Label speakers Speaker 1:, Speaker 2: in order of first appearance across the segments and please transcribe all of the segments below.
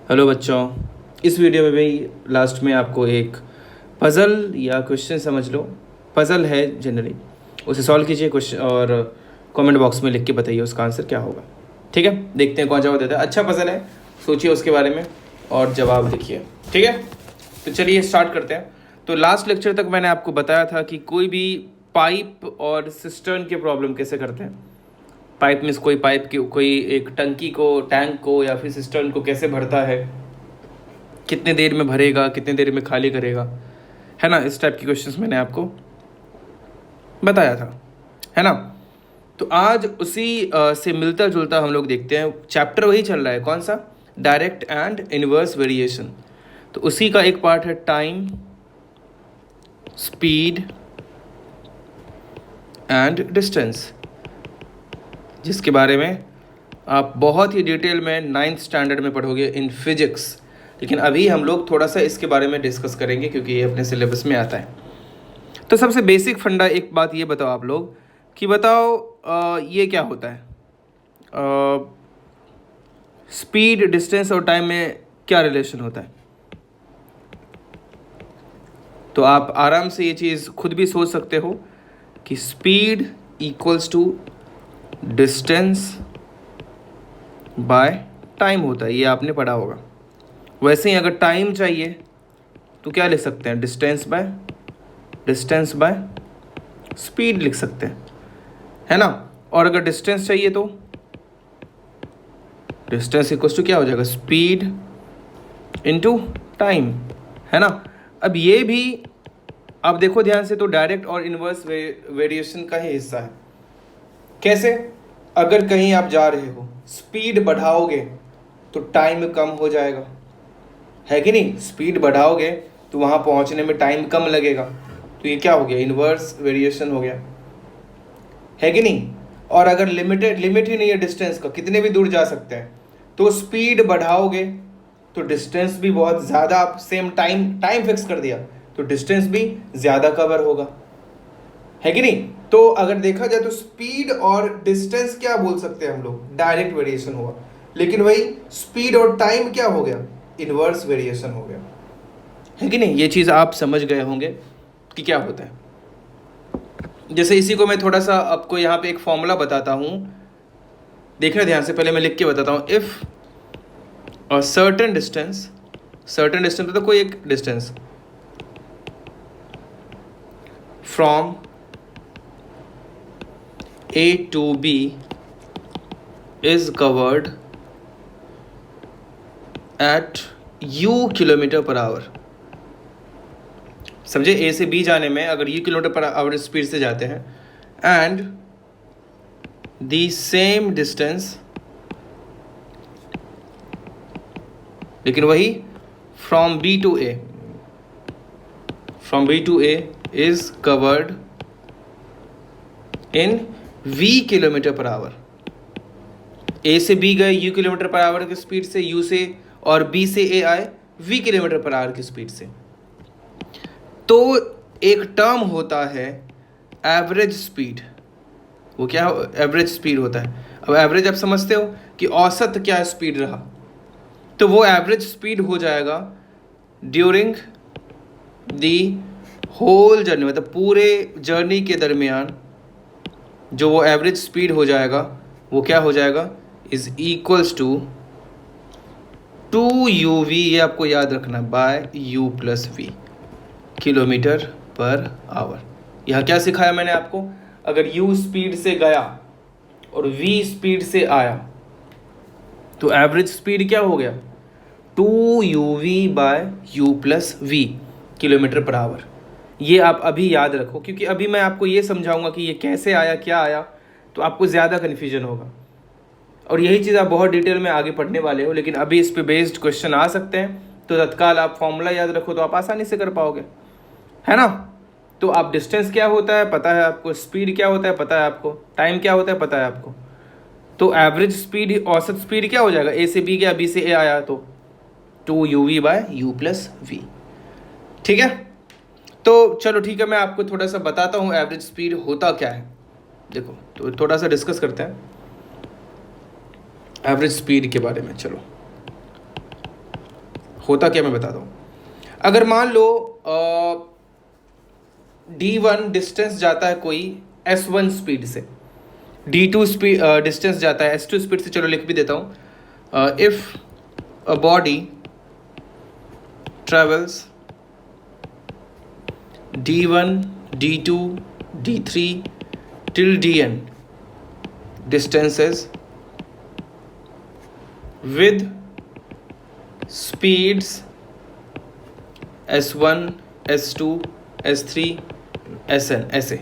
Speaker 1: Hello बच्चों, इस video में भी लास्ट में आपको एक पज़ल या क्वेश्चन समझ लो, पज़ल है जनरली, उसे सॉल्व कीजिए क्वेश्चन और कमेंट बॉक्स में लिख के बताइए उसका आंसर क्या होगा। ठीक है, देखते हैं कौन जवाब देता है। अच्छा पज़ल है, सोचिए उसके बारे में और जवाब लिखिए। ठीक है, तो चलिए स्टार्ट करते हैं। तो लास्ट लेक्चर तक मैंने आपको बताया था कि कोई भी पाइप और सिस्टर्न के प्रॉब्लम कैसे करते हैं। पाइप में कोई पाइप की कोई एक टंकी को, टैंक को या फिर सिस्टर्न को कैसे भरता है, कितने देर में भरेगा, कितने देर में खाली करेगा, है ना। इस टाइप के क्वेश्चंस मैंने आपको बताया था, है ना। तो आज उसी से मिलता जुलता हम लोग देखते हैं। चैप्टर वही चल रहा है, कौन सा, डायरेक्ट एंड इनवर्स वेरिएशन। तो उसी का एक पार्ट है टाइम, स्पीड एंड डिस्टेंस, जिसके बारे में आप बहुत ही डिटेल में 9th स्टैंडर्ड में पढ़ोगे इन फिजिक्स। लेकिन अभी हम लोग थोड़ा सा इसके बारे में डिस्कस करेंगे क्योंकि ये अपने सिलेबस में आता है। तो सबसे बेसिक फंडा एक बात ये बताओ आप लोग कि बताओ ये क्या होता है, स्पीड, डिस्टेंस और टाइम में क्या रिलेशन होता है। तो आप आराम से ये चीज़ खुद भी सोच सकते हो कि speed equals to distance by time होता है, ये आपने पढ़ा होगा। वैसे ही अगर टाइम चाहिए तो क्या लिख सकते हैं, डिस्टेंस बाय स्पीड लिख सकते हैं, है ना। और अगर डिस्टेंस चाहिए तो डिस्टेंस इक्वल्स टू क्या हो जाएगा, स्पीड इनटू टाइम, है ना। अब ये भी आप देखो ध्यान से, तो डायरेक्ट और इनवर्स वेरिएशन का ही हिस्सा है। कैसे, अगर कहीं आप जा रहे हो, स्पीड बढ़ाओगे तो टाइम कम हो जाएगा, है कि नहीं। स्पीड बढ़ाओगे तो वहाँ पहुँचने में टाइम कम लगेगा, तो ये क्या हो गया, इनवर्स वेरिएशन हो गया, है कि नहीं। और अगर लिमिट ही नहीं है डिस्टेंस का, कितने भी दूर जा सकते हैं, तो स्पीड बढ़ाओगे तो डिस्टेंस भी बहुत ज़्यादा, आप सेम टाइम फिक्स कर दिया तो डिस्टेंस भी ज़्यादा कवर होगा, है कि नहीं। तो अगर देखा जाए तो स्पीड और डिस्टेंस क्या बोल सकते हैं हम लोग, डायरेक्ट वेरिएशन हुआ। लेकिन वही स्पीड और टाइम क्या हो गया, इनवर्स वेरिएशन हो गया, है कि नहीं। ये चीज़ आप समझ गए होंगे कि क्या होता है। जैसे इसी को मैं थोड़ा सा आपको यहाँ पे एक फॉर्मूला बताता हूँ, देखना ध्यान से, पहले मैं लिख के बताता हूँ। इफ़ अ सर्टेन डिस्टेंस तो कोई एक distance from A to B is covered at u km/h। समझे, A से B जाने में अगर u km/h स्पीड से जाते हैं, एंड द सेम डिस्टेंस, लेकिन वही from B to A is covered in v km/h। A से B गए u km/h की स्पीड से, u से, और B से A आए v km/h की स्पीड से। तो एक टर्म होता है एवरेज स्पीड, वो क्या एवरेज स्पीड होता है। अब एवरेज आप समझते हो कि औसत क्या स्पीड रहा, तो वो एवरेज स्पीड हो जाएगा ड्यूरिंग दी होल जर्नी, मतलब पूरे जर्नी के दरमियान जो वो एवरेज स्पीड हो जाएगा वो क्या हो जाएगा, इज इक्वल्स टू 2uv, ये आपको याद रखना, bye u plus v, km/h। यहाँ क्या सिखाया मैंने आपको, अगर u स्पीड से गया और v स्पीड से आया तो एवरेज स्पीड क्या हो गया, 2uv bye u plus v, km/h। ये आप अभी याद रखो, क्योंकि अभी मैं आपको ये समझाऊंगा कि ये कैसे आया, क्या आया, तो आपको ज़्यादा कन्फ्यूजन होगा। और यही चीज़ आप बहुत डिटेल में आगे पढ़ने वाले हो, लेकिन अभी इस पे बेस्ड क्वेश्चन आ सकते हैं, तो तत्काल आप फॉर्मूला याद रखो तो आप आसानी से कर पाओगे, है ना। तो आप डिस्टेंस क्या होता है पता है आपको, स्पीड क्या होता है पता है आपको, टाइम क्या होता है पता है आपको। तो एवरेज स्पीड, औसत स्पीड क्या हो जाएगा, ए से बी गया, बी से ए आया, तो 2uv bye u plus v। ठीक है, तो चलो ठीक है, मैं आपको थोड़ा सा बताता हूँ एवरेज स्पीड होता क्या है। देखो, तो थोड़ा सा डिस्कस करते हैं एवरेज स्पीड के बारे में। चलो, होता क्या मैं बताता हूँ। अगर मान लो D1 डिस्टेंस जाता है कोई S1 स्पीड से, D2 स्पीड डिस्टेंस जाता है S2 स्पीड से, चलो लिख भी देता हूँ। If a body travels D1, D2, D3 till Dn distances with speeds S1, S2, S3, Sn ऐसे,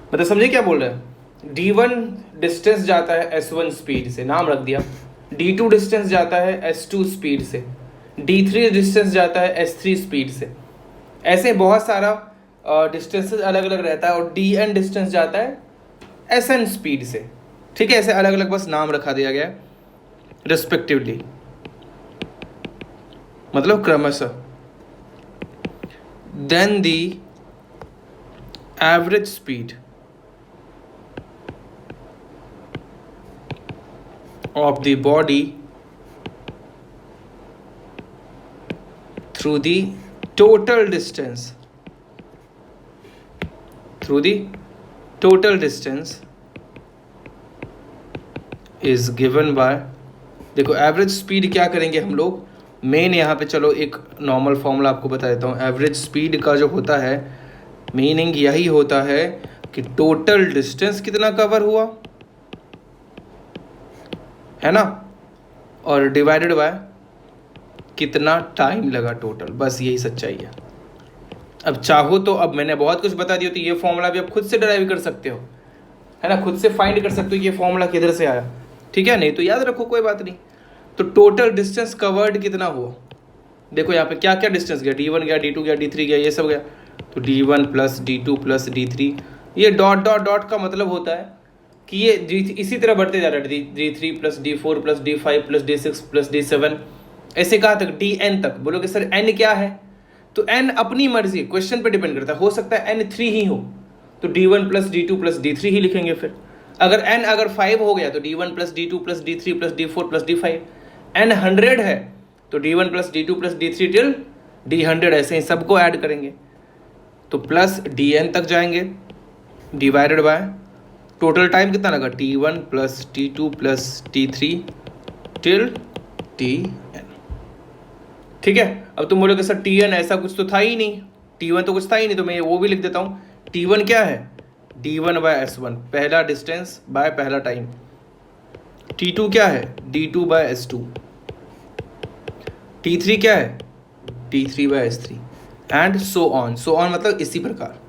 Speaker 1: मतलब समझे क्या बोल रहे हैं। D1 डिस्टेंस जाता है S1 स्पीड से, नाम रख दिया। D2 डिस्टेंस जाता है S2 स्पीड से, D3 डिस्टेंस जाता है S3 स्पीड से, ऐसे बहुत सारा डिस्टेंसेस अलग अलग रहता है। और Dn डिस्टेंस जाता है Sn स्पीड से, ठीक है। ऐसे अलग अलग बस नाम रखा दिया गया रिस्पेक्टिवली, मतलब क्रमशः। Then the average speed of the body through the total distance is given by, देखो एवरेज स्पीड क्या करेंगे हम लोग, मेन यहाँ पे चलो एक नॉर्मल फॉर्मूला आपको बता देता हूँ। एवरेज स्पीड का जो होता है मीनिंग यही होता है कि टोटल डिस्टेंस कितना कवर हुआ, है ना, और डिवाइडेड बाय कितना टाइम लगा टोटल, बस यही सच्चाई है। अब चाहो तो, अब मैंने बहुत कुछ बता दिया, तो ये फॉर्मूला भी आप खुद से डराइव कर सकते हो, है ना, खुद से फाइंड कर सकते हो ये फॉर्मूला किधर से आया, ठीक है। नहीं तो याद रखो, कोई बात नहीं। तो टोटल डिस्टेंस कवर्ड कितना हुआ, देखो यहाँ पे क्या क्या डिस्टेंस गया, D1 गया, D2 गया, D3 गया, ये सब गया। तो D1 plus D2 plus D3, ये डॉट डॉट डॉट का मतलब होता है कि ये इसी तरह बढ़ते जा रहा है, D3 plus D4 plus D5 plus D6 plus D7, ऐसे कहाँ तक, Dn तक। बोलोगे सर n क्या है, तो n अपनी मर्जी, क्वेश्चन पे डिपेंड करता है, हो सकता है n 3 ही हो तो D1 plus D2 plus D3 ही लिखेंगे। फिर अगर n अगर 5 हो गया तो D1 plus D2 plus D3 plus D4 plus D5। n 100 है तो D1 plus D2 plus D3 till D100, ऐसे ही सबको ऐड करेंगे तो प्लस Dn तक जाएंगे, डिवाइडेड बाय टोटल टाइम कितना लगा, T1 plus T2 plus T3 till Tn, ठीक है। अब तुम बोलोगे सर Tn ऐसा कुछ तो था ही नहीं, T1 तो कुछ था ही नहीं, तो मैं वो भी लिख देता हूँ। T1 क्या है, D1 बाय S1, पहला डिस्टेंस बाय पहला टाइम। T2 क्या है, D2 बाय S2। T3 क्या है, D3 bye S3, and so on मतलब इसी प्रकार,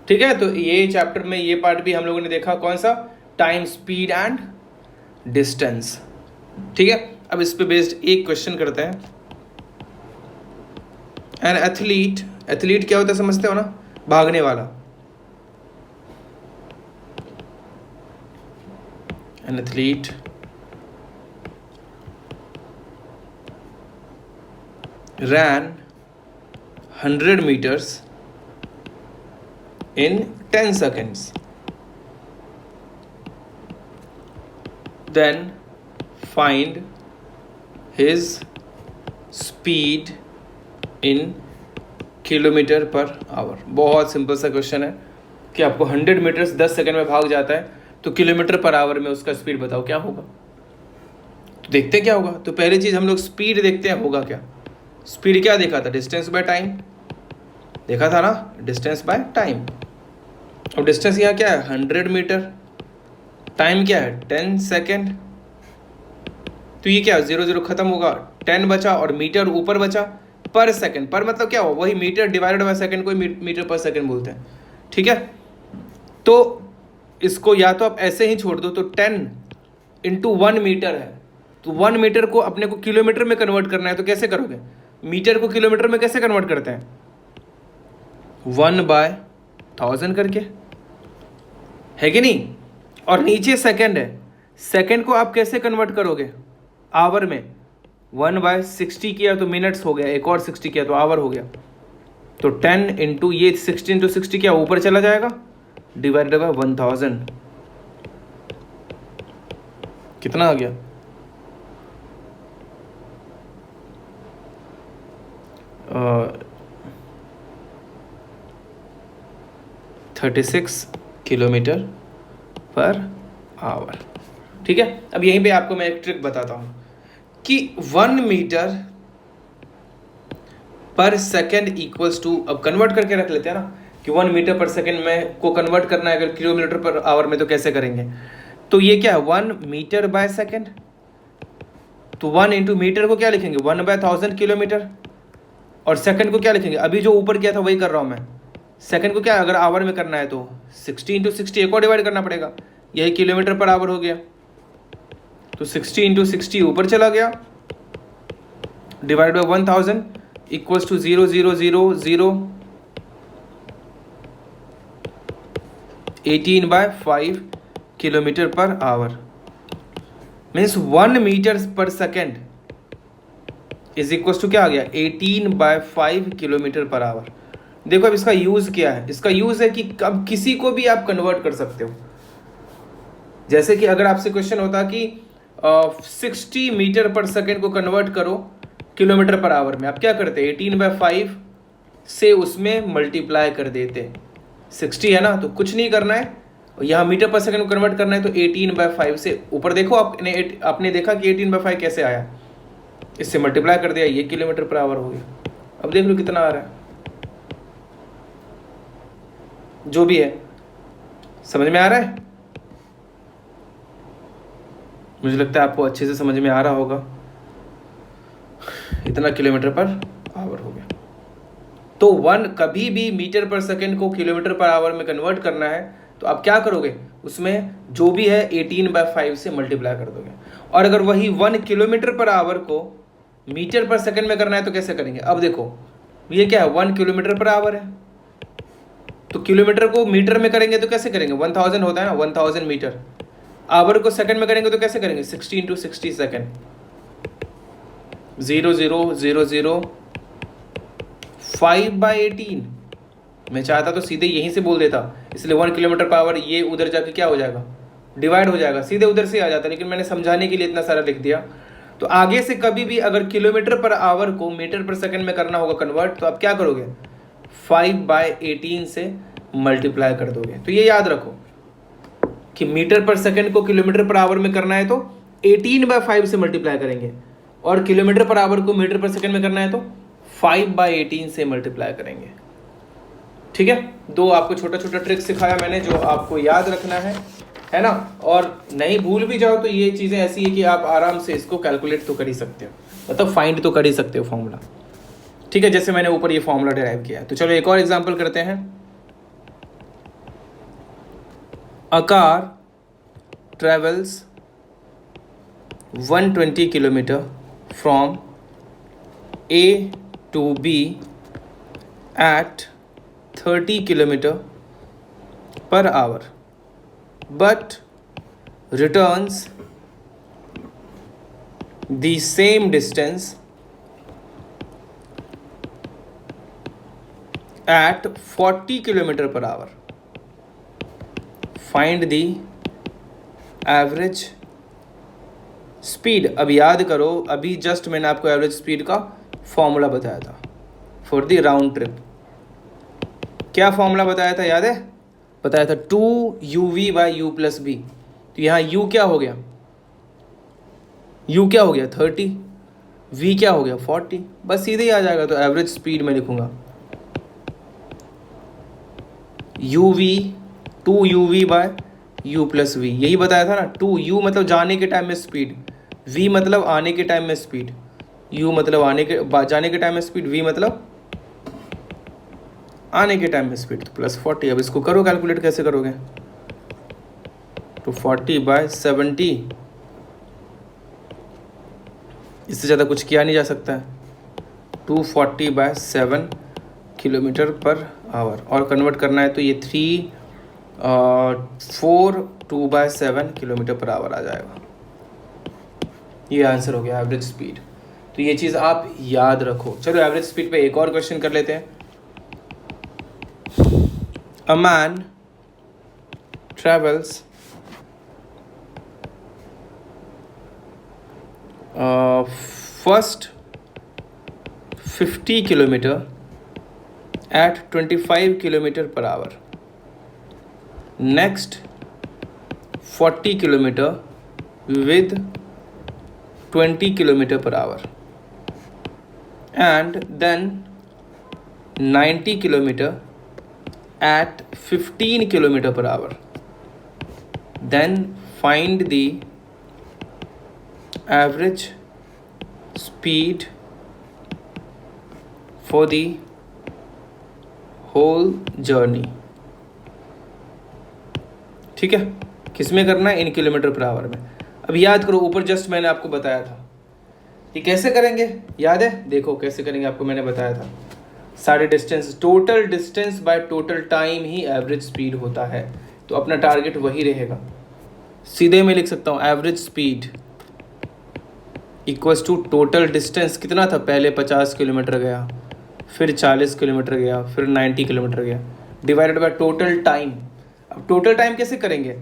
Speaker 1: ठीक है। तो ये चैप्टर में ये पार्ट भी हम लोगों ने देखा, कौन सा, टाइम, स्पीड एंड डिस्टेंस, ठीक है। अब इस पे बेस्ड एक क्वेश्चन करते हैं। एन एथलीट क्या होता है समझते हो ना, भागने वाला। An athlete ran 100 meters in 10 seconds. Then find his speed in kilometre per our. बहुत सिंपल सा क्वेश्चन है कि आपको 100 मीटर्स 10 सेकंड में भाग जाता है, तो किलोमीटर पर आवर में उसका स्पीड बताओ क्या होगा। तो देखते हैं क्या होगा। तो पहली चीज़ हम लोग स्पीड देखते हैं, होगा क्या। स्पीड क्या देखा था, डिस्टेंस बाय टाइम देखा था ना, डिस्टेंस बाय टाइम। अब डिस्टेंस यहाँ क्या है, 100 मीटर, टाइम क्या है 10 सेकेंड, तो ये क्या 0 0 खत्म होगा, 10 बचा और मीटर ऊपर बचा, पर सेकंड, पर मतलब क्या हो, वही मीटर डिवाइडेड बाय सेकंड को मीटर पर सेकंड बोलते हैं, ठीक है। तो इसको या तो आप ऐसे ही छोड़ दो, तो 10 इंटू 1 मीटर है, तो 1 मीटर को अपने को किलोमीटर में कन्वर्ट करना है, तो कैसे करोगे, मीटर को किलोमीटर में कैसे कन्वर्ट करते हैं, 1/1000 करके, है कि नहीं। और नीचे सेकंड है, सेकंड को आप कैसे कन्वर्ट करोगे, आवर में, 1/60 किया तो मिनट्स हो गया, एक और 60 किया तो आवर हो गया, तो 10 इंटू ये 60 इंटू 60 क्या ऊपर चला जाएगा, डिवाइडेड बाय 1000, कितना आ गया, 36 किलोमीटर पर आवर। ठीक है, अब यहीं पे आपको मैं एक ट्रिक बताता हूँ कि 1 metre per second equals to, अब कन्वर्ट करके रख लेते हैं ना कि 1 मीटर पर सेकेंड में को कन्वर्ट करना है अगर किलोमीटर पर आवर में, तो कैसे करेंगे? तो ये क्या है, 1 मीटर बाय सेकेंड, तो 1 इंटू मीटर को क्या लिखेंगे, 1/1000 किलोमीटर, और सेकंड को क्या लिखेंगे, अभी जो ऊपर किया था वही कर रहा हूँ मैं। सेकंड को क्या, अगर आवर में करना है तो 60 इंटू 60 एक और डिवाइड करना पड़ेगा, यही किलोमीटर पर आवर हो गया। तो 60 इंटू 60 ऊपर चला गया, divide by 1000 equals to 18/5 kilometre per hour. Means 1 metre per second is equals to क्या आ गया, 18/5 किलोमीटर पर आवर। देखो अब इसका यूज क्या है, इसका यूज है कि अब किसी को भी आप कन्वर्ट कर सकते हो। जैसे कि अगर आपसे क्वेश्चन होता कि 60 मीटर पर सेकेंड को कन्वर्ट करो किलोमीटर पर आवर में, आप क्या करते, 18/5 से उसमें मल्टीप्लाई कर देते। 60 है ना, तो कुछ नहीं करना है, यहाँ मीटर पर सेकेंड को कन्वर्ट करना है तो 18/5 से ऊपर देखो आपने देखा कि 18/5 कैसे आया, इससे मल्टीप्लाई कर दिया, ये किलोमीटर पर आवर हो गया। अब देख लो कितना आ रहा है, जो भी है समझ में आ रहा है। मुझे लगता है आपको अच्छे से समझ में आ रहा होगा, इतना किलोमीटर पर आवर हो गया। तो 1 कभी भी मीटर पर सेकेंड को किलोमीटर पर आवर में कन्वर्ट करना है तो आप क्या करोगे, उसमें जो भी है 18/5 से मल्टीप्लाई कर दोगे। और अगर वही 1 किलोमीटर पर आवर को मीटर पर सेकेंड में करना है तो कैसे करेंगे, अब देखो ये क्या है, 1 किलोमीटर पर आवर है, तो किलोमीटर को मीटर में करेंगे तो कैसे करेंगे, 1000 होता है ना, 1000 मीटर। आवर को सेकंड में करेंगे तो कैसे करेंगे, 60 इंटू 60 सेकेंड, 0.5/18। मैं चाहता तो सीधे यहीं से बोल देता, इसलिए 1 किलोमीटर पर आवर ये उधर जाके क्या हो जाएगा, डिवाइड हो जाएगा, सीधे उधर से आ जाता, लेकिन मैंने समझाने के लिए इतना सारा लिख दिया। तो आगे से कभी भी अगर किलोमीटर पर आवर को मीटर पर सेकंड में करना होगा कन्वर्ट, तो आप क्या करोगे, 5/18 से मल्टीप्लाई कर दोगे। तो ये याद रखो कि मीटर पर सेकंड को किलोमीटर पर आवर में करना है तो 18/5 से मल्टीप्लाई करेंगे, और किलोमीटर पर आवर को मीटर पर सेकंड में करना है तो 5/18 से मल्टीप्लाई करेंगे। ठीक है, दो आपको छोटा छोटा ट्रिक सिखाया मैंने जो आपको याद रखना है ना। और नहीं भूल भी जाओ तो ये चीज़ें ऐसी है कि आप आराम से इसको कैलकुलेट तो कर ही सकते हो, मतलब फाइंड तो कर ही सकते हो फॉर्मूला। ठीक है, जैसे मैंने ऊपर ये फॉर्मूला डिराइव किया है। तो चलो एक और एग्जांपल करते हैं। A car travels 120 kilometre from A to B at 30 kilometer per hour but returns the same distance at 40 kilometer per hour. Find the average speed. अब याद करो, अभी जस्ट मैंने आपको एवरेज स्पीड का फॉर्मूला बताया था फॉर द राउंड ट्रिप। क्या फॉर्मूला बताया था, याद है? बताया था 2uv/u+b। तो यहाँ u क्या हो गया, u क्या हो गया 30, v क्या हो गया 40, बस सीधे ही आ जाएगा। तो एवरेज स्पीड में लिखूंगा uv 2uv/u+v, यही बताया था ना। 2u मतलब जाने के टाइम में स्पीड, v मतलब आने के टाइम में स्पीड, u मतलब जाने के टाइम में स्पीड, v मतलब आने के टाइम में स्पीड, तो +40। अब इसको करो कैलकुलेट, कैसे करोगे, तो 40/70, इससे ज़्यादा कुछ किया नहीं जा सकता है। 240/7 किलोमीटर पर आवर, और कन्वर्ट करना है तो ये 2/7 किलोमीटर पर आवर आ जाएगा। ये आंसर हो गया एवरेज स्पीड। तो ये चीज़ आप याद रखो। चलो एवरेज स्पीड पे एक और क्वेश्चन कर लेते हैं। A man travels first 50 kilometer at 25 kilometer per hour. Next 40 kilometer with 20 kilometer per hour, and then 90 kilometer at 15 kilometer per hour. Then find the average speed for the whole journey. ठीक है, किसमें करना है? इन kilometre per our में. अब याद करो, ऊपर जस्ट मैंने आपको बताया था कि कैसे करेंगे, याद है? देखो कैसे करेंगे, आपको मैंने बताया था. सारे distance, total distance by total time he average speed होता है. तो अपना टारगेट वही रहेगा. सीधे मैं लिख सकता हूँ average speed equals to total distance. कितना था? पहले 50 किलोमीटर गया, फिर 40 किलोमीटर गया, फिर 90 किलोमीटर गया, डिवाइडेड बाय टोटल टाइम. अब टोटल टाइम कैसे करेंगे?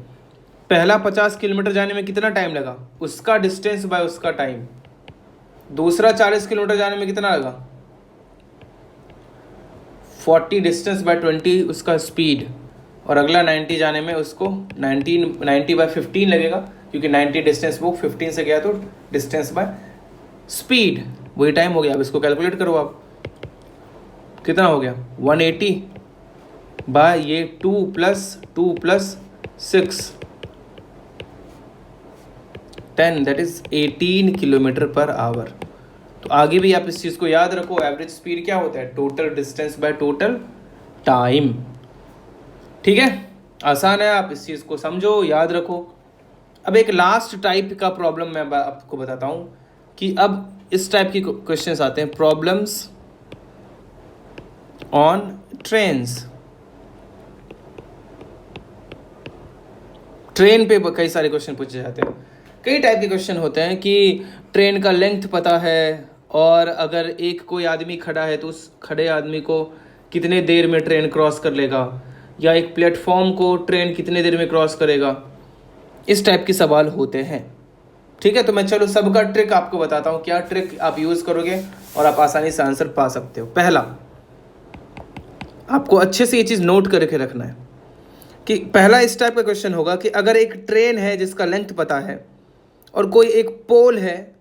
Speaker 1: पहला 50 किलोमीटर जाने में कितना टाइम लगा, उसका डिस्टेंस बाय उसका टाइम. दूसरा 40 किलोमीटर जाने में कितना लगा, 40 डिस्टेंस बाय 20 उसका स्पीड. और अगला 90 जाने में उसको 90 बाय 15 लगेगा, क्योंकि 90 डिस्टेंस वो 15 से गया, तो डिस्टेंस बाय स्पीड वही टाइम हो गया. अब इसको कैलकुलेट करो आप, कितना हो गया? 180 बाय ये 2 plus 6 10, that is 18 kilometre per our. तो आगे भी आप इस चीज़ को याद रखो, एवरेज स्पीड क्या होता है? Total distance by total time. ठीक है, आसान है, आप इस चीज़ को समझो, याद रखो. अब एक लास्ट टाइप का प्रॉब्लम मैं आपको बताता हूँ कि अब इस टाइप की क्वेश्चंस आते हैं, प्रॉब्लम्स ऑन ट्रेन्स. ट्रेन पे कई सारे क्वेश्चन पूछे जाते हैं. कई टाइप के क्वेश्चन होते हैं कि ट्रेन का लेंथ पता है, और अगर एक कोई आदमी खड़ा है तो उस खड़े आदमी को कितने देर में ट्रेन क्रॉस कर लेगा, या एक प्लेटफॉर्म को ट्रेन कितने देर में क्रॉस करेगा. इस टाइप के सवाल होते हैं. ठीक है, तो मैं चलो सबका ट्रिक आपको बताता हूँ, क्या ट्रिक आप यूज़ करोगे और आप आसानी से आंसर पा सकते हो. पहला, आपको अच्छे से ये चीज़ नोट करके रखना है कि पहला इस टाइप का क्वेश्चन होगा कि अगर एक ट्रेन है जिसका लेंथ पता है, और कोई एक पोल है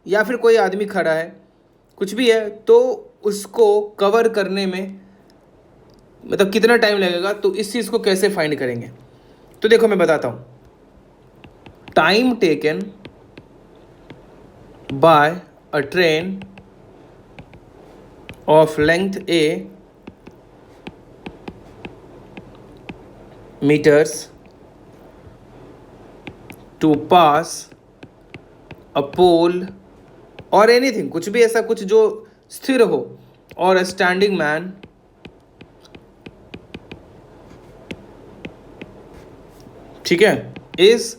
Speaker 1: या फिर कोई आदमी खड़ा है, कुछ भी है, तो उसको कवर करने में मतलब कितना टाइम लगेगा, तो इस चीज़ को कैसे फाइंड करेंगे. तो देखो मैं बताता हूँ. Time taken bye a train of length A meters to pass a pole or anything, कुछ भी ऐसा कुछ जो स्थिर हो, और a standing man ठीक है, is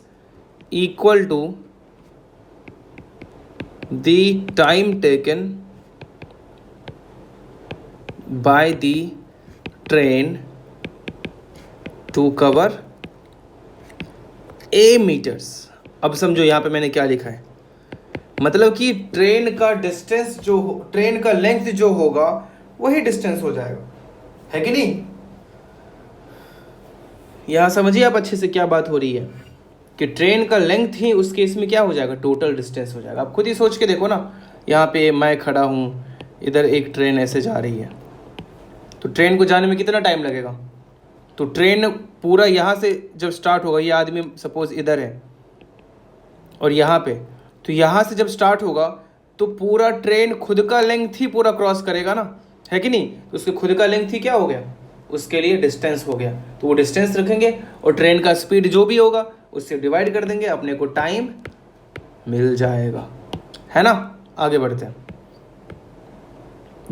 Speaker 1: equal to the time taken by the train to cover a metres. अब समझो यहाँ पे मैंने क्या लिखा है, मतलब कि ट्रेन का डिस्टेंस जो ट्रेन का लेंथ जो होगा वही डिस्टेंस हो जाएगा, है कि नहीं? यहाँ समझिए आप अच्छे से क्या बात हो रही है कि ट्रेन का लेंथ ही उस केस में क्या हो जाएगा, टोटल डिस्टेंस हो जाएगा. आप खुद ही सोच के देखो ना, यहाँ पे मैं खड़ा हूँ, इधर एक ट्रेन ऐसे जा रही है, तो ट्रेन को जाने में कितना टाइम लगेगा. तो ट्रेन पूरा यहाँ से जब स्टार्ट होगा, ये आदमी सपोज इधर है और यहाँ पे, तो यहाँ से जब स्टार्ट होगा तो पूरा ट्रेन खुद का लेंथ ही पूरा क्रॉस करेगा ना, है कि नहीं? तो उसके खुद का लेंथ ही क्या हो गया, उसके लिए डिस्टेंस हो गया. तो वो डिस्टेंस रखेंगे और ट्रेन का स्पीड जो भी होगा उससे डिवाइड कर देंगे, अपने को टाइम मिल जाएगा, है ना? आगे बढ़ते हैं.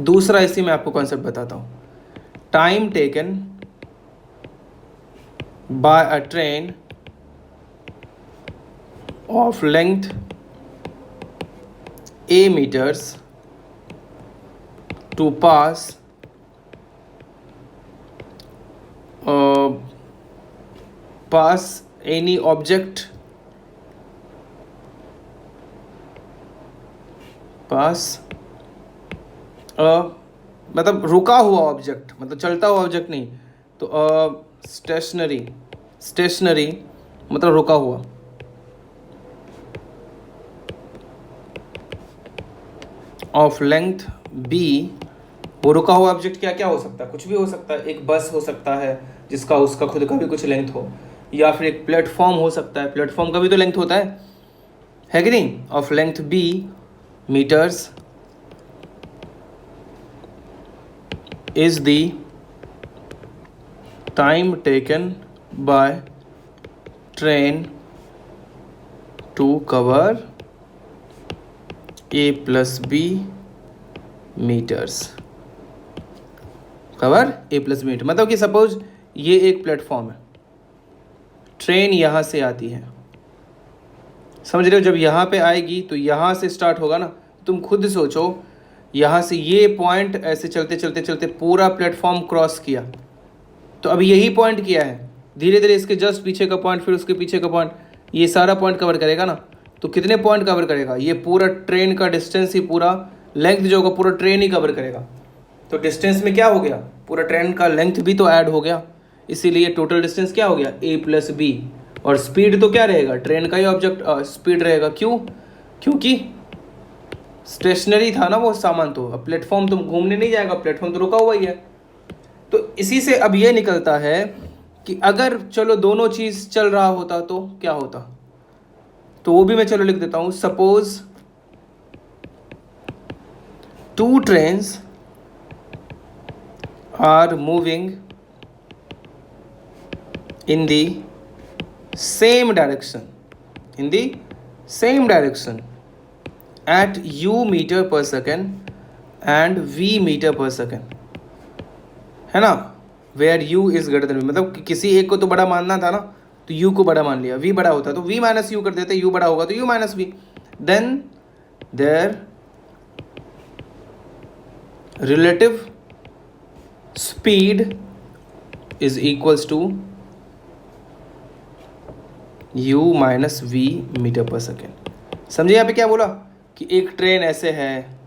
Speaker 1: दूसरा इसी में आपको कॉन्सेप्ट बताता हूँ. Time taken by a train of length a meters to pass any object, pass मतलब रुका हुआ ऑब्जेक्ट, मतलब चलता हुआ ऑब्जेक्ट नहीं, तो स्टेशनरी, स्टेशनरी मतलब रुका हुआ, ऑफ लेंथ बी। वो रुका हुआ ऑब्जेक्ट क्या क्या हो सकता है, कुछ भी हो सकता है, एक बस हो सकता है जिसका उसका खुद का भी कुछ लेंथ हो, या फिर एक प्लेटफॉर्म हो सकता है, प्लेटफॉर्म का भी तो लेंथ होता है कि नहीं, of length b metres is the time taken by train to cover a plus b meters, cover a plus metre, मतलब कि सपोज ये एक प्लेटफॉर्म है, ट्रेन यहाँ से आती है, समझ रहे हो, जब यहाँ पे आएगी तो यहाँ से स्टार्ट होगा ना, तुम खुद सोचो, यहाँ से ये पॉइंट ऐसे चलते चलते चलते पूरा प्लेटफॉर्म क्रॉस किया, तो अभी यही पॉइंट किया है, धीरे धीरे इसके जस्ट पीछे का पॉइंट, फिर उसके पीछे का पॉइंट, ये सारा पॉइंट कवर करेगा ना, तो कितने पॉइंट कवर करेगा, ये पूरा ट्रेन का डिस्टेंस ही, पूरा लेंथ जो होगा पूरा ट्रेन ही कवर करेगा, तो डिस्टेंस में क्या हो गया, पूरा ट्रेन का लेंथ भी तो ऐड हो गया, इसीलिए टोटल डिस्टेंस क्या हो गया a प्लस बी, और स्पीड तो क्या रहेगा, ट्रेन का ही ऑब्जेक्ट स्पीड रहेगा, क्यों, क्योंकि स्टेशनरी था ना वो सामान, तो अब प्लेटफॉर्म तो घूमने नहीं जाएगा, प्लेटफॉर्म तो रुका हुआ ही है। तो इसी से अब ये निकलता है कि अगर चलो दोनों चीज चल रहा होता तो क्या होता, तो वो भी मैं चलो लिख देता हूं, suppose two trains are moving in the same direction, in the same direction at u metre per second and v metre per second, है ना, where u is greater than v, मतलब कि किसी एक को तो बड़ा मानना था ना, तो u को बड़ा मान लिया, v बड़ा होता तो v माइनस यू कर देते, u बड़ा होगा तो u minus v, then their relative speed is equals to u minus v metre per second. समझे यहाँ पे क्या बोला कि एक ट्रेन ऐसे है,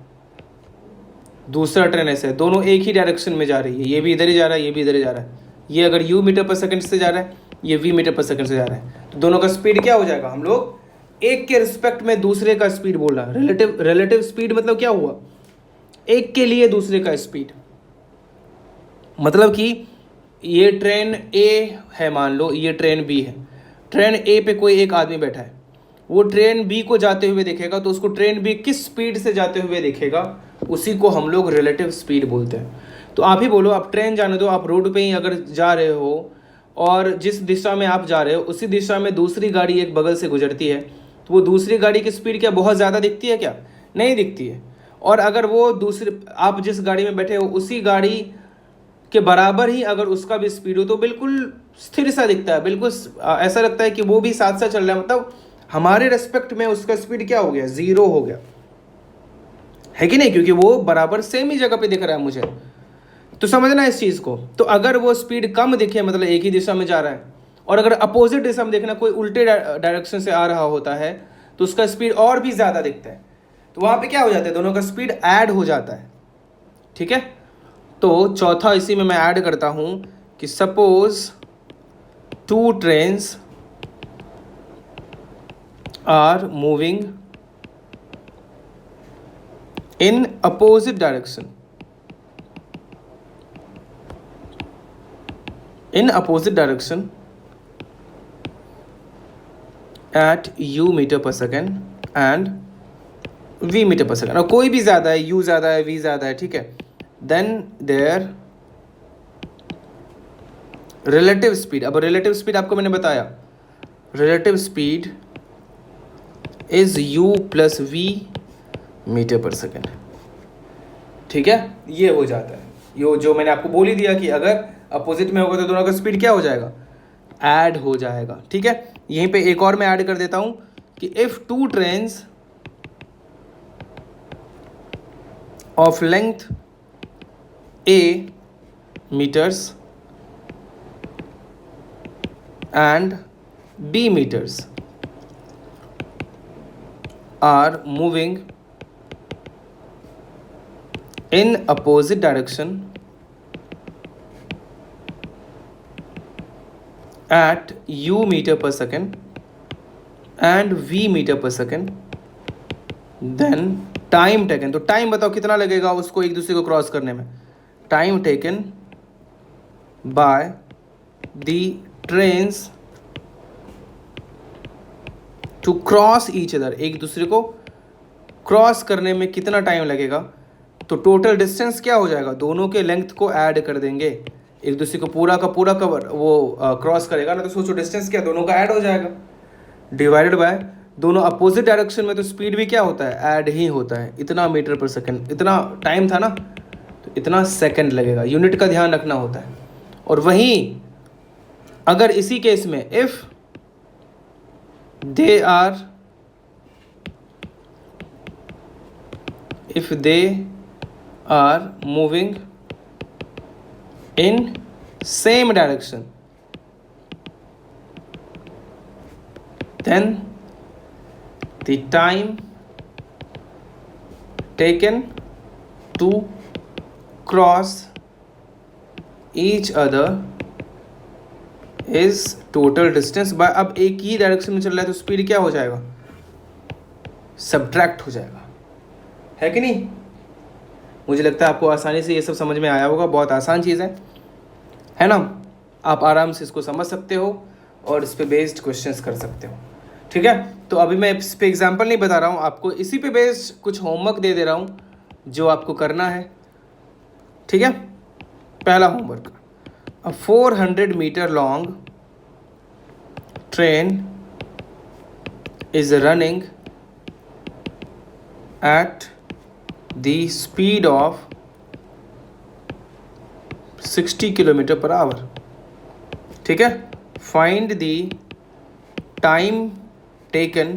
Speaker 1: दूसरा ट्रेन ऐसे है, दोनों एक ही डायरेक्शन में जा रही है, ये भी इधर ही जा रहा है, ये भी इधर ही जा रहा है, ये अगर u मीटर पर सेकंड से जा रहा है, ये v मीटर पर सेकंड से जा रहा है, तो दोनों का स्पीड क्या हो जाएगा, हम लोग एक के रिस्पेक्ट में दूसरे का स्पीड बोल रहा है, रिलेटिव, रिलेटिव स्पीड मतलब क्या हुआ, एक के लिए दूसरे का स्पीड, मतलब कि ये ट्रेन A है, मान लो ये ट्रेन B है, ट्रेन A पे कोई एक आदमी बैठा है, वो ट्रेन बी को जाते हुए देखेगा, तो उसको ट्रेन बी किस स्पीड से जाते हुए देखेगा, उसी को हम लोग रिलेटिव स्पीड बोलते हैं। तो आप ही बोलो, आप ट्रेन जाने दो, आप रोड पे ही अगर जा रहे हो और जिस दिशा में आप जा रहे हो उसी दिशा में दूसरी गाड़ी एक बगल से गुजरती है, तो वो दूसरी गाड़ी की स्पीड क्या बहुत ज़्यादा दिखती है क्या, नहीं दिखती है, और अगर वो दूसरे आप जिस गाड़ी में बैठे हो उसी गाड़ी के बराबर ही अगर उसका भी स्पीड हो तो बिल्कुल स्थिर सा दिखता है, बिल्कुल ऐसा लगता है कि वो भी साथ साथ चल रहा है, मतलब हमारे रेस्पेक्ट में उसका स्पीड क्या हो गया, जीरो हो गया, है कि नहीं, क्योंकि वो बराबर सेम ही जगह पे दिख रहा है मुझे, तो समझना इस चीज को। तो अगर वो स्पीड कम दिखे, मतलब एक ही दिशा में जा रहा है, और अगर अपोजिट दिशा में देखना, कोई उल्टे डायरेक्शन से आ रहा होता है, तो उसका स्पीड और भी ज्यादा दिखता है, तो वहां पे क्या हो जाता है, दोनों का स्पीड ऐड हो जाता है, ठीक है। तो चौथा इसी में मैं ऐड करता हूं कि suppose two trains are moving in opposite direction, in opposite direction at u metre per second and v metre per second, और कोई भी ज़्यादा है, u ज़्यादा है, v ज़्यादा है, ठीक है, देन देयर रिलेटिव स्पीड, अब रिलेटिव स्पीड आपको मैंने बताया, relative speed is u plus v metre per second, ठीक है, ये हो जाता है, ये जो मैंने आपको बोल ही दिया कि अगर अपोजिट में होगा तो दोनों का स्पीड क्या हो जाएगा, ऐड हो जाएगा, ठीक है। यहीं पे एक और मैं ऐड कर देता हूं कि if two trains of length a metres and b metres are moving in opposite direction at u meter per second and v meter per second, then time taken, तो टाइम बताओ कितना लगेगा उसको एक दूसरे को क्रॉस करने में. Time taken by the trains to cross each other, एक दूसरे को क्रॉस करने में कितना टाइम लगेगा. तो टोटल डिस्टेंस क्या हो जाएगा, दोनों के लेंथ को ऐड कर देंगे, एक दूसरे को पूरा का पूरा कवर वो क्रॉस करेगा ना, तो सोचो डिस्टेंस क्या दोनों का ऐड हो जाएगा, डिवाइडेड बाय दोनों अपोजिट डायरेक्शन में, तो स्पीड भी क्या होता है, ऐड ही होता है. इतना मीटर पर सेकंड, इतना टाइम था ना, तो इतना सेकंड लगेगा. यूनिट का ध्यान रखना होता है. और वहीं अगर इसी केस में if they are moving in same direction, then the time taken to cross each other is total distance by, अब एक ही डायरेक्शन में चल रहा है तो स्पीड क्या हो जाएगा, सब्ट्रैक्ट हो जाएगा, है कि नहीं. मुझे लगता है आपको आसानी से ये सब समझ में आया होगा. बहुत आसान चीज़ है ना. आप आराम से इसको समझ सकते हो और इस पे बेस्ड क्वेश्चंस कर सकते हो. ठीक है, तो अभी मैं इस पे एग्जांपल नहीं बता रहा हूँ आपको, इसी पे बेस्ड कुछ होमवर्क दे रहा हूँ जो आपको करना है. ठीक है, पहला homework, a 400 metre long train is running at the speed of 60 kilometre per hour. ठीक है, find the time taken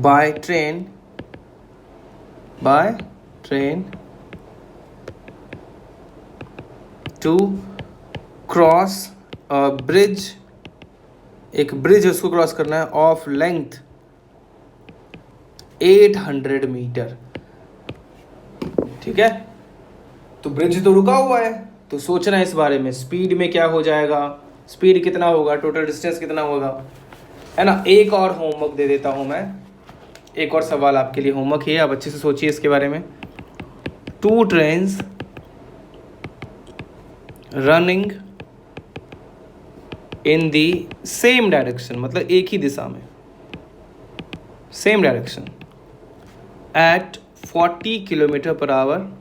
Speaker 1: by train to cross a bridge, एक ब्रिज उसको क्रॉस करना है ऑफ लेंथ 800 मीटर. ठीक है, तो ब्रिज तो रुका हुआ है, तो सोचना है इस बारे में, स्पीड में क्या हो जाएगा, स्पीड कितना होगा, टोटल डिस्टेंस कितना होगा, है ना. एक और होमवर्क दे देता हूँ मैं, एक और सवाल आपके लिए होमवर्क है, आप अच्छे से सोचिए इसके बारे में. 2 trains running in the same direction, मतलब एक ही दिशा में, same direction, at 40 kilometre per hour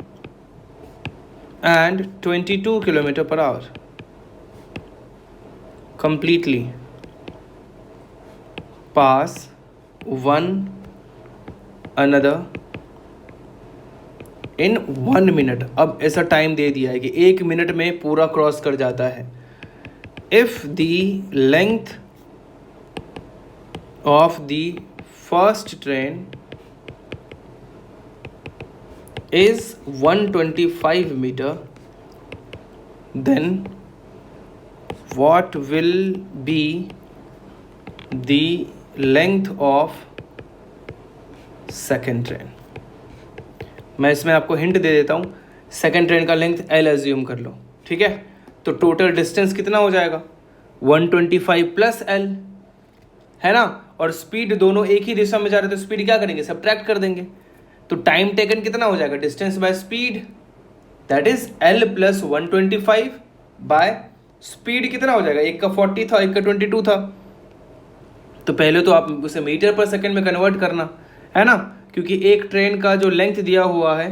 Speaker 1: and 22 kilometre per hour, completely pass one another in 1 minute. अब ऐसा टाइम दे दिया है कि 1 मिनट में पूरा क्रॉस कर जाता है. if the length of the first train is 125 meter, then what will be the length of second train. मैं इसमें आपको हिंट दे देता हूँ, सेकंड ट्रेन का लेंथ L एज्यूम कर लो. ठीक है, तो टोटल डिस्टेंस कितना हो जाएगा, 125 प्लस L, है ना. और स्पीड दोनों एक ही दिशा में जा रहे हैं, तो स्पीड क्या करेंगे, सब्ट्रैक्ट कर देंगे. तो टाइम टेकन कितना हो जाएगा, distance by speed, that is L plus 125 by speed कितना हो जाएगा, एक का 40 था, एक का 22 था. तो पहले तो आप उसे मीटर पर सेकंड में कन्वर्ट करना, है ना, क्योंकि एक ट्रेन का जो लेंथ दिया हुआ है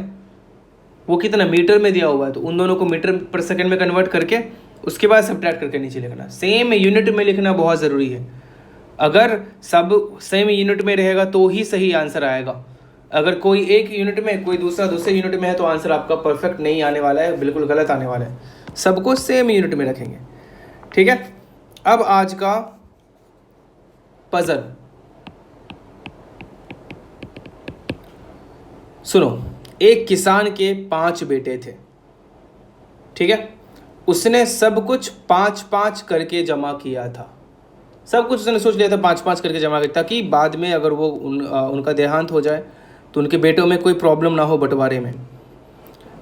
Speaker 1: वो कितना मीटर में दिया हुआ है, तो उन दोनों को मीटर पर सेकंड में कन्वर्ट करके उसके बाद सब्ट्रैक्ट करके नीचे लिखना. सेम यूनिट में लिखना बहुत ज़रूरी है. अगर सब सेम यूनिट में रहेगा तो ही सही आंसर आएगा. अगर कोई एक यूनिट में, कोई दूसरे यूनिट में है, तो आंसर आपका परफेक्ट नहीं आने वाला है, बिल्कुल गलत आने वाला है. सबको सेम यूनिट में रखेंगे. ठीक है, अब आज का पजल सुनो. एक किसान के 5 बेटे थे. ठीक है, उसने सब कुछ 5-5 करके जमा किया था. सब कुछ उसने सोच लिया था 5-5 करके जमा किया, ताकि बाद में अगर वो उनका देहांत हो जाए, तो उनके बेटों में कोई प्रॉब्लम ना हो बंटवारे में,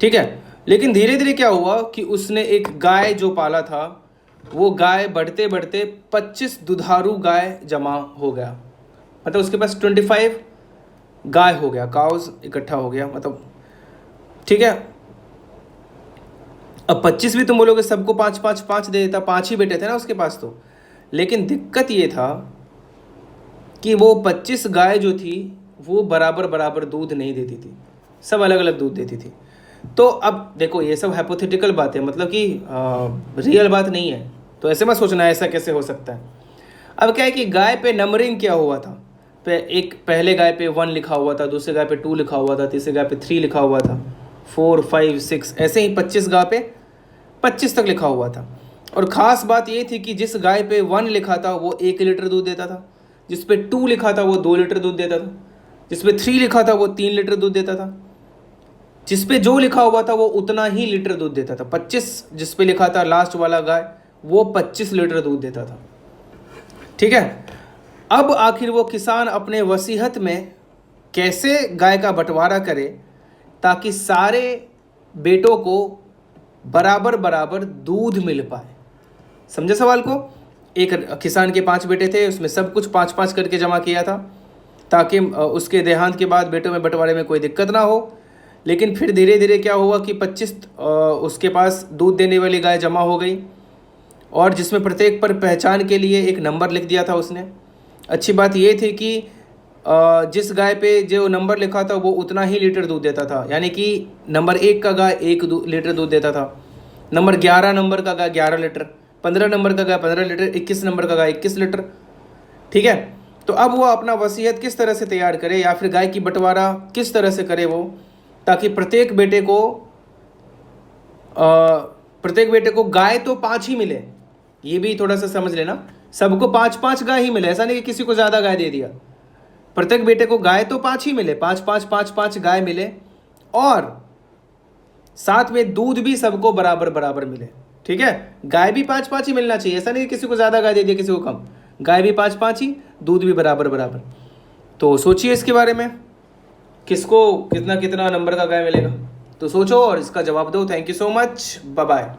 Speaker 1: ठीक है। लेकिन धीरे धीरे क्या हुआ कि उसने एक गाय जो पाला था, वो गाय बढ़ते बढ़ते 25 दुधारू गाय जमा हो गया, मतलब उसके पास 25 गाय हो गया, काउस इकट्ठा हो गया, मतलब ठीक है। अब 25 भी तुम बोलोगे सबको 5 5 5 दे देता, 5 ही बेटे थे ना उसके पास तो। लेकिन दिक्कत ये था कि वो 25 गाय जो थी वो बराबर बराबर दूध नहीं देती थी, सब अलग अलग दूध देती थी। तो अब देखो ये सब हाइपोथेटिकल बात है, मतलब कि रियल बात नहीं है, तो ऐसे मत सोचना ऐसा कैसे हो सकता है। अब क्या है कि गाय पे नंबरिंग क्या हुआ था, पहले गाय पे 1 लिखा हुआ था, दूसरे गाय पे 2 लिखा हुआ था, तीसरे गाय पे 3 लिखा हुआ था, 4 5 6 ऐसे ही 25 गाय पे 25 तक लिखा हुआ था। और ख़ास बात ये थी कि जिस गाय पे 1 लिखा था वो 1 लीटर दूध देता था, जिस पे 2 लिखा था वो 2 लीटर दूध देता था, जिस पे 3 लिखा था वो 3 लीटर दूध देता था, जिस पे जो लिखा हुआ था वो उतना ही लीटर दूध देता था। 25 जिस पे लिखा था लास्ट वाला गाय, वो 25 लीटर दूध देता था, ठीक है। अब आखिर वो किसान अपने वसीयत में कैसे गाय का बंटवारा करे ताकि सारे बेटों को बराबर बराबर दूध मिल पाए। समझे सवाल को? एक किसान के 5 बेटे थे, उसमें सब कुछ 5 5 करके जमा किया था ताकि उसके देहांत के बाद बेटों में बंटवारे में कोई दिक्कत ना हो। लेकिन फिर धीरे धीरे क्या हुआ कि 25 उसके पास दूध देने वाली गाय जमा हो गई, और जिसमें प्रत्येक पर पहचान के लिए एक नंबर लिख दिया था उसने। अच्छी बात ये थी कि जिस गाय पे जो नंबर लिखा था वो उतना ही लीटर दूध देता था, यानी कि नंबर 1 का गाय 1 लीटर दूध देता था, नंबर 11 नंबर का गाय 11 लीटर, 15 नंबर का गाय 15 लीटर, 21 नंबर का गाय 21 लीटर, ठीक है। तो अब वो अपना वसीयत किस तरह से तैयार करे या फिर गाय की बंटवारा किस तरह से करे वो, ताकि प्रत्येक बेटे को गाय तो 5 ही मिले। ये भी थोड़ा सा समझ लेना, सबको 5 5 गाय ही मिले, ऐसा नहीं कि किसी को ज़्यादा गाय दे दिया। प्रत्येक बेटे को गाय तो 5 ही मिले, 5 5 5 5 गाय मिले, और साथ में दूध भी सबको बराबर बराबर मिले, ठीक है। गाय भी 5 5 ही मिलना चाहिए, ऐसा नहीं कि किसी को ज़्यादा गाय दे दिया किसी को कम, गाय भी 5 5 ही, दूध भी बराबर बराबर। तो सोचिए इसके बारे में, किसको कितना कितना नंबर का गाय मिलेगा, तो सोचो और इसका जवाब दो। Thank you so much, bye bye.